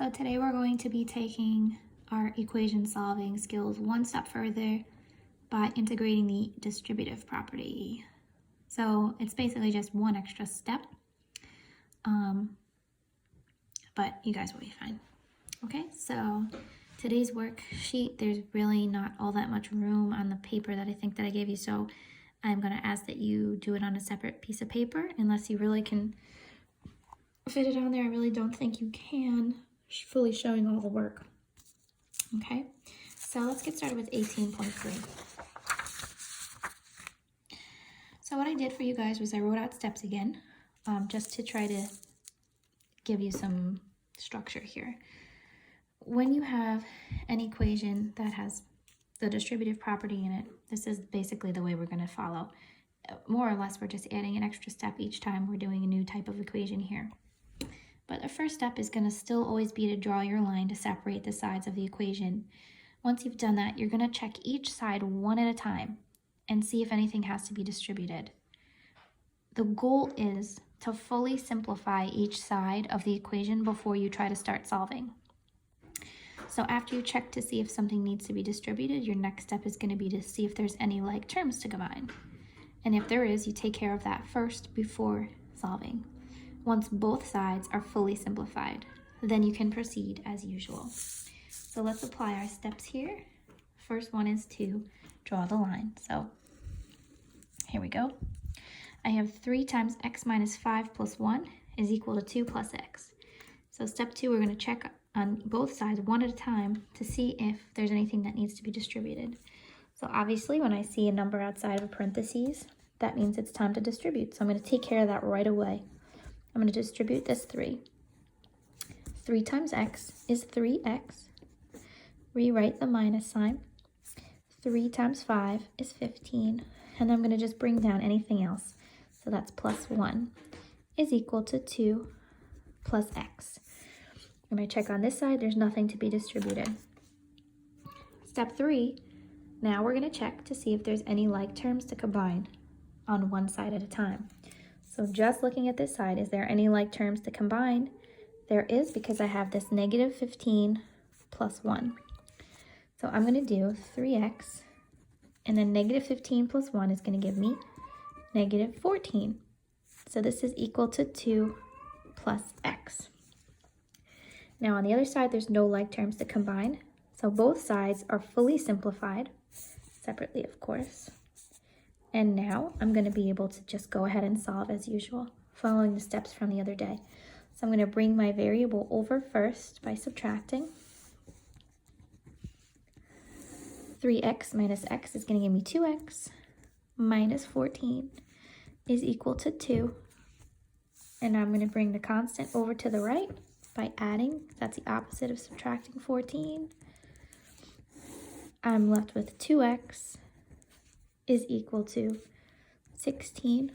So today we're going to be taking our equation solving skills one step further by integrating the distributive property. So it's basically just one extra step, but you guys will be fine. Okay, so today's worksheet, there's really not all that much room on the paper that I think that I gave you, so I'm going to ask that you do it on a separate piece of paper unless you really can fit it on there. I really don't think you can, fully showing all the work. Okay, so let's get started with 18.3. So what I did for you guys was I wrote out steps again, just to try to give you some structure here. When you have an equation that has the distributive property in it, this is basically the way we're going to follow. More or less, we're just adding an extra step each time we're doing a new type of equation here. But the first step is going to still always be to draw your line to separate the sides of the equation. Once you've done that, you're going to check each side one at a time and see if anything has to be distributed. The goal is to fully simplify each side of the equation before you try to start solving. So after you check to see if something needs to be distributed, your next step is going to be to see if there's any like terms to combine. And if there is, you take care of that first before solving. Once both sides are fully simplified, then you can proceed as usual. So let's apply our steps here. First one is to draw the line. So here we go. I have 3 times x minus 5 plus 1 is equal to 2 plus x. So step 2, we're going to check on both sides one at a time to see if there's anything that needs to be distributed. So obviously when I see a number outside of parentheses, that means it's time to distribute. So I'm going to take care of that right away. I'm going to distribute this 3. 3 times x is 3x. Rewrite the minus sign. 3 times 5 is 15. And I'm going to just bring down anything else. So that's plus 1 is equal to 2 plus x. When I check on this side, there's nothing to be distributed. Step 3, now we're going to check to see if there's any like terms to combine on one side at a time. So just looking at this side, is there any like terms to combine? There is, because I have this negative 15 plus 1. So I'm going to do 3x, and then negative 15 plus 1 is going to give me negative 14. So this is equal to 2 plus x. Now on the other side, there's no like terms to combine. So both sides are fully simplified, separately of course. And now I'm going to be able to just go ahead and solve as usual, following the steps from the other day. So I'm going to bring my variable over first by subtracting. 3x minus x is going to give me 2x minus 14 is equal to 2. And I'm going to bring the constant over to the right by adding. That's the opposite of subtracting 14. I'm left with 2x is equal to 16.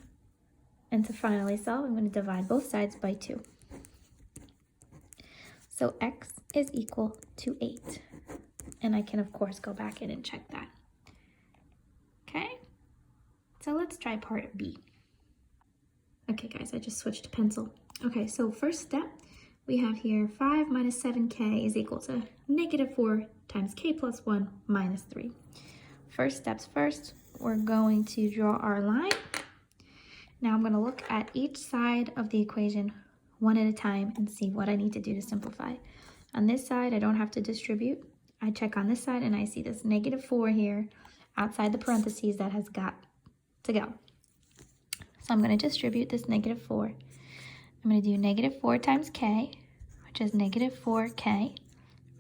And to finally solve, I'm going to divide both sides by 2. So x is equal to 8. And I can, of course, go back in and check that. Okay, so let's try part B. Okay, guys, I just switched to pencil. Okay, so first step, we have here 5 minus 7k is equal to negative 4 times k plus 1 minus 3. First steps first, we're going to draw our line. Now I'm going to look at each side of the equation one at a time and see what I need to do to simplify. On this side, I don't have to distribute. I check on this side and I see this negative 4 here outside the parentheses that has got to go. So I'm going to distribute this negative 4. I'm going to do negative 4 times k, which is negative 4k.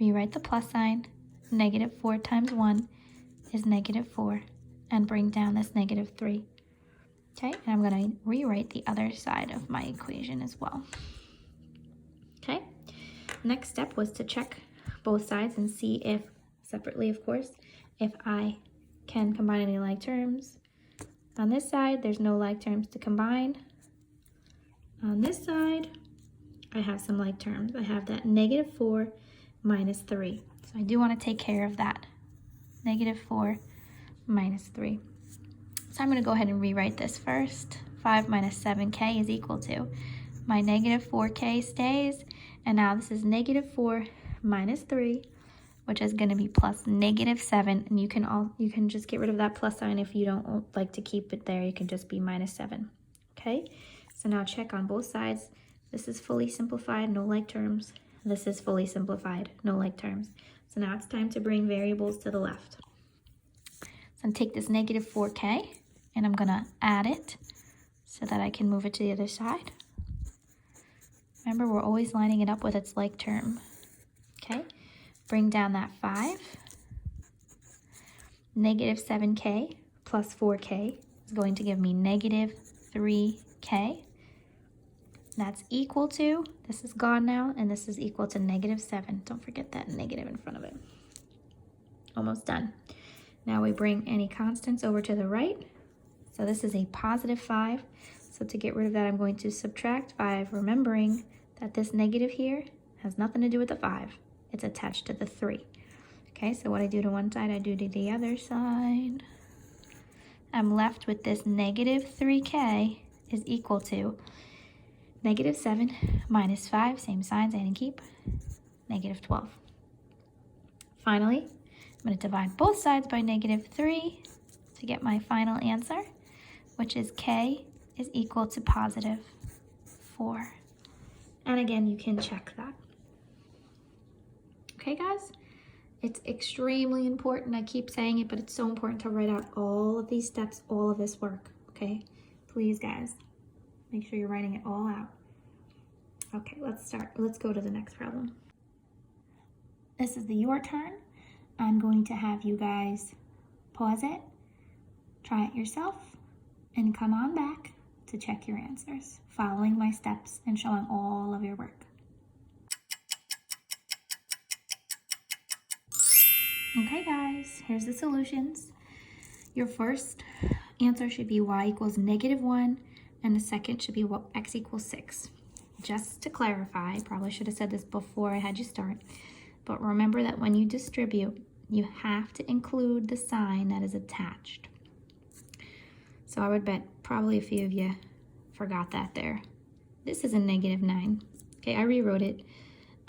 Rewrite the plus sign. Negative 4 times 1 is negative 4. And bring down this negative 3. Okay, and I'm going to rewrite the other side of my equation as well. Okay, next step was to check both sides and see if, separately of course, if I can combine any like terms. On this side, there's no like terms to combine. On this side, I have some like terms. I have that negative 4 minus 3. So I do want to take care of that. Negative 4 minus 3. So I'm going to go ahead and rewrite this first. 5 minus 7k is equal to My negative 4k stays, and now this is negative 4 minus 3, which is going to be plus negative 7, and you can just get rid of that plus sign if you don't like to keep it there. You can just be minus 7. Okay, so now check on both sides. This is fully simplified, no like terms. This is fully simplified, no like terms. So now it's time to bring variables to the left. So I'm going to take this negative 4k and I'm going to add it so that I can move it to the other side. Remember, we're always lining it up with its like term. Okay, bring down that 5. Negative 7k plus 4k is going to give me negative 3k. That's equal to, this is gone now, and this is equal to negative 7. Don't forget that negative in front of it. Almost done. Now we bring any constants over to the right. So this is a positive 5. So to get rid of that, I'm going to subtract 5, remembering that this negative here has nothing to do with the 5. It's attached to the 3. Okay, so what I do to one side, I do to the other side. I'm left with this negative 3k is equal to negative 7 minus 5, same signs, I didn't keep, negative 12. Finally, I'm going to divide both sides by negative 3 to get my final answer, which is k is equal to positive 4. And again, you can check that. Okay, guys? It's extremely important. I keep saying it, but it's so important to write out all of these steps, all of this work, okay? Please, guys, make sure you're writing it all out. Okay, let's start. Let's go to the next problem. This is the your turn. I'm going to have you guys pause it, try it yourself, and come on back to check your answers, following my steps and showing all of your work. Okay, guys, here's the solutions. Your first answer should be y equals negative 1, and the second should be x equals 6. Just to clarify, I probably should have said this before I had you start, but remember that when you distribute, you have to include the sign that is attached. So I would bet probably a few of you forgot that there. This is a negative 9. Okay, I rewrote it,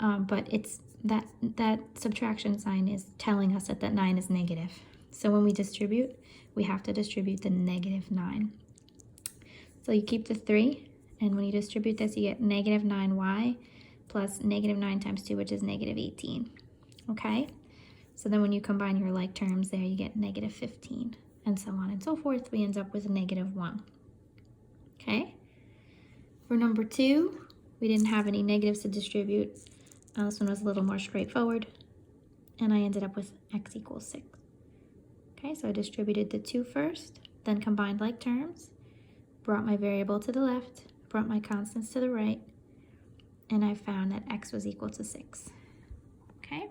but it's that subtraction sign is telling us that that 9 is negative. So when we distribute, we have to distribute the negative 9. So you keep the 3, and when you distribute this, you get negative 9y plus negative 9 times 2, which is negative 18. Okay? So then when you combine your like terms there, you get negative 15, and so on and so forth. We end up with a negative 1. Okay? For number 2, we didn't have any negatives to distribute. This one was a little more straightforward, and I ended up with x equals 6. Okay, so I distributed the 2 first, then combined like terms, brought my variable to the left, brought my constants to the right, and I found that x was equal to 6. Okay,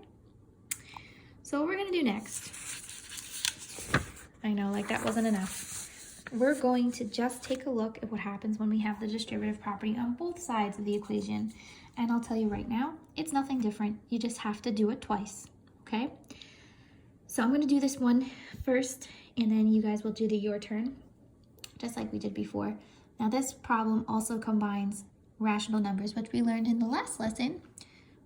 so what we're going to do next, I know, like that wasn't enough. We're going to just take a look at what happens when we have the distributive property on both sides of the equation. And I'll tell you right now, it's nothing different. You just have to do it twice, okay? So I'm going to do this one first, and then you guys will do the your turn, just like we did before. Now this problem also combines rational numbers, which we learned in the last lesson,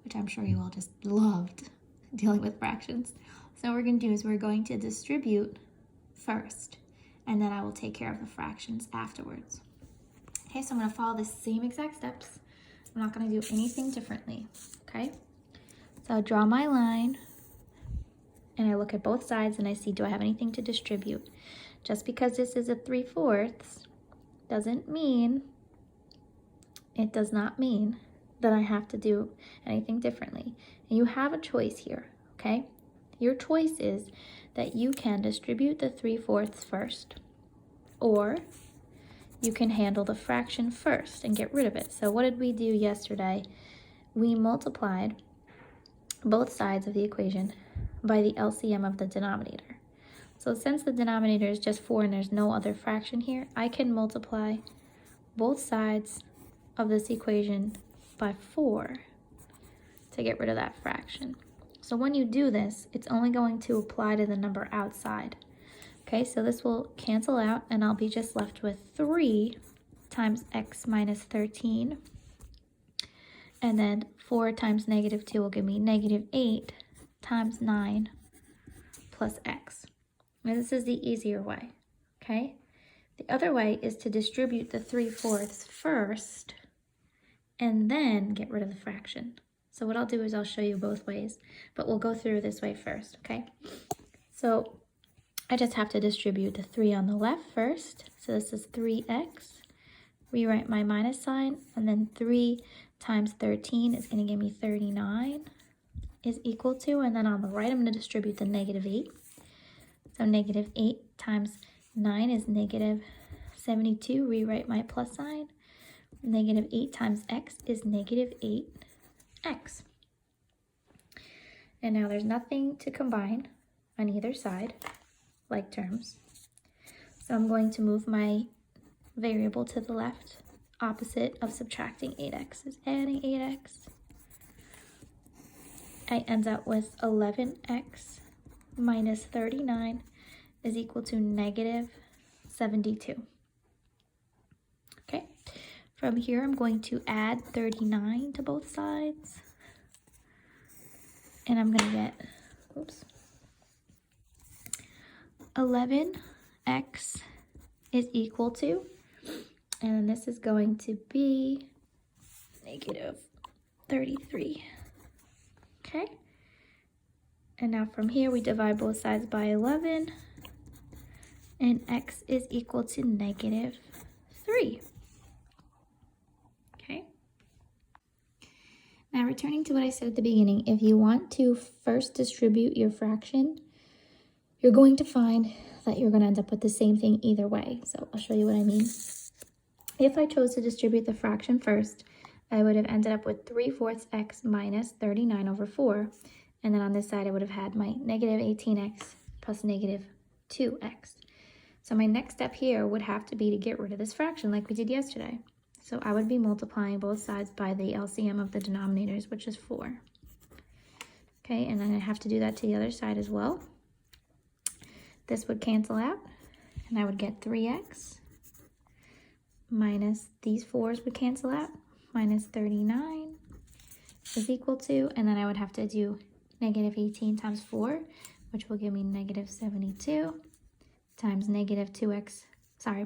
which I'm sure you all just loved, dealing with fractions. So what we're going to do is we're going to distribute first, and then I will take care of the fractions afterwards. Okay, so I'm going to follow the same exact steps. I'm not going to do anything differently, okay? So I'll draw my line, and I look at both sides, and I see, do I have anything to distribute? Just because this is a 3/4 doesn't mean, it does not mean that I have to do anything differently. And you have a choice here, okay? Your choice is that you can distribute the 3/4 first, or you can handle the fraction first and get rid of it. So what did we do yesterday? We multiplied both sides of the equation by the LCM of the denominator. So since the denominator is just 4 and there's no other fraction here, I can multiply both sides of this equation by 4 to get rid of that fraction. So when you do this, it's only going to apply to the number outside. Okay, so this will cancel out, and I'll be just left with 3 times x minus 13 And then 4 times negative 2 will give me negative 8 times 9 plus x. Now this is the easier way, okay? The other way is to distribute the 3/4 first and then get rid of the fraction. So what I'll do is I'll show you both ways, but we'll go through this way first, okay? So I just have to distribute the 3 on the left first. So this is 3x. Rewrite my minus sign, and then 3 times 13 is going to give me 39 is equal to, and then on the right I'm going to distribute the negative 8. So negative 8 times 9 is negative 72. Rewrite my plus sign. Negative 8 times x is negative 8x. And now there's nothing to combine on either side, like terms. So I'm going to move my variable to the left. Opposite of subtracting 8x is adding 8x. I end up with 11x minus 39 is equal to negative 72. Okay, from here I'm going to add 39 to both sides. And I'm going to get, oops, 11x is equal to, and this is going to be negative 33. Okay, and now from here we divide both sides by 11, and x is equal to negative 3. Okay, now returning to what I said at the beginning, if you want to first distribute your fraction, you're going to find that you're going to end up with the same thing either way. So I'll show you what I mean. If I chose to distribute the fraction first, I would have ended up with 3/4 x minus 39 over 4. And then on this side, I would have had my negative 18x plus negative 2x. So my next step here would have to be to get rid of this fraction like we did yesterday. So I would be multiplying both sides by the LCM of the denominators, which is 4. Okay, and then I have to do that to the other side as well. This would cancel out, and I would get 3x minus these 4's would cancel out, minus 39 is equal to, and then I would have to do negative 18 times 4, which will give me negative 72, times negative 2x,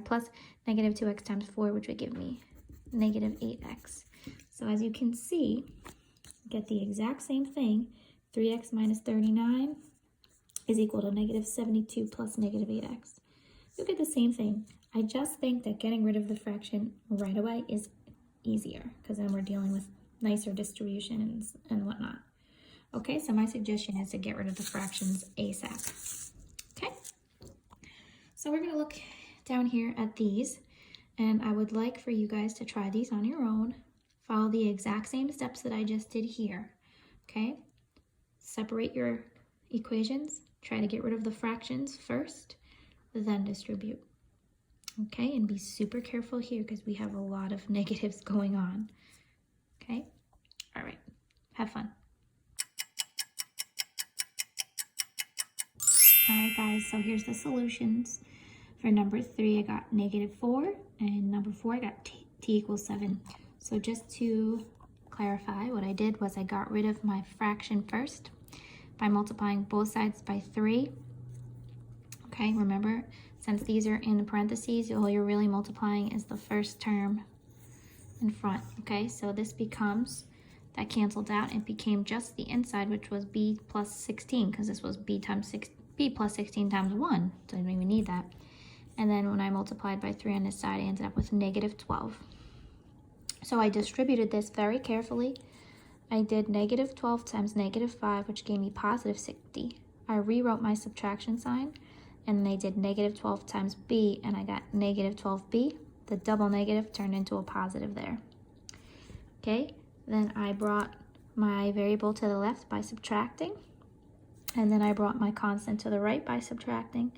plus negative 2x times 4, which would give me negative 8x. So as you can see, get the exact same thing. 3x minus 39 is equal to negative 72 plus negative 8x. You'll get the same thing. I just think that getting rid of the fraction right away is easier, because then we're dealing with nicer distribution and whatnot. Okay, so my suggestion is to get rid of the fractions ASAP. Okay, so we're going to look down here at these, and I would like for you guys to try these on your own. Follow the exact same steps that I just did here. Okay, separate your equations. Try to get rid of the fractions first, then distribute. Okay, and be super careful here because we have a lot of negatives going on. Okay, all right, have fun. All right, guys, so here's the solutions. For number 3, I got negative 4, and number 4, I got t equals 7. So just to clarify, what I did was I got rid of my fraction first by multiplying both sides by 3. Okay, remember, since these are in parentheses, all you're really multiplying is the first term in front. Okay, so this becomes, that canceled out, it became just the inside, which was b plus 16, because this was b plus 16 times 1, so I didn't even need that. And then when I multiplied by 3 on this side, I ended up with negative 12. So I distributed this very carefully. I did negative 12 times negative 5, which gave me positive 60. I rewrote my subtraction sign, and then I did negative 12 times b, and I got negative 12b. The double negative turned into a positive there. Okay, then I brought my variable to the left by subtracting, and then I brought my constant to the right by subtracting,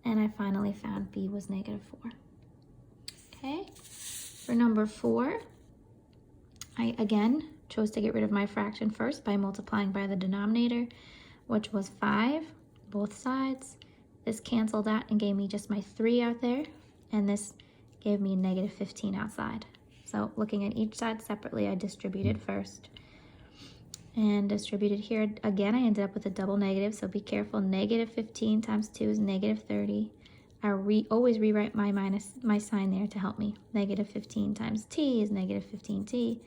and I finally found b was negative 4. Okay, for number 4, I again chose to get rid of my fraction first by multiplying by the denominator, which was 5, both sides. This canceled out and gave me just my 3 out there, and this gave me negative 15 outside. So looking at each side separately, I distributed first. And distributed here, again, I ended up with a double negative, so be careful. Negative 15 times 2 is negative 30. I always rewrite my sign there to help me. Negative 15 times t is negative 15t.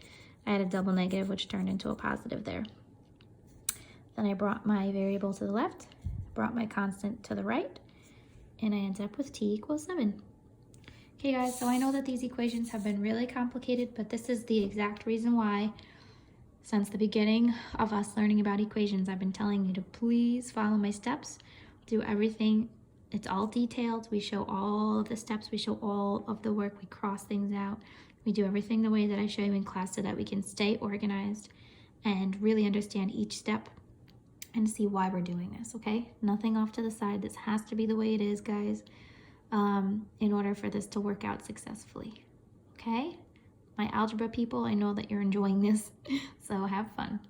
I had a double negative, which turned into a positive there. Then I brought my variable to the left, brought my constant to the right, and I ended up with t equals 7. Okay guys, so I know that these equations have been really complicated, but this is the exact reason why since the beginning of us learning about equations, I've been telling you to please follow my steps, do everything. It's all detailed. We show all of the steps. We show all of the work. We cross things out. We do everything the way that I show you in class so that we can stay organized and really understand each step and see why we're doing this, okay? Nothing off to the side. This has to be the way it is, guys, in order for this to work out successfully, okay? My algebra people, I know that you're enjoying this, so have fun.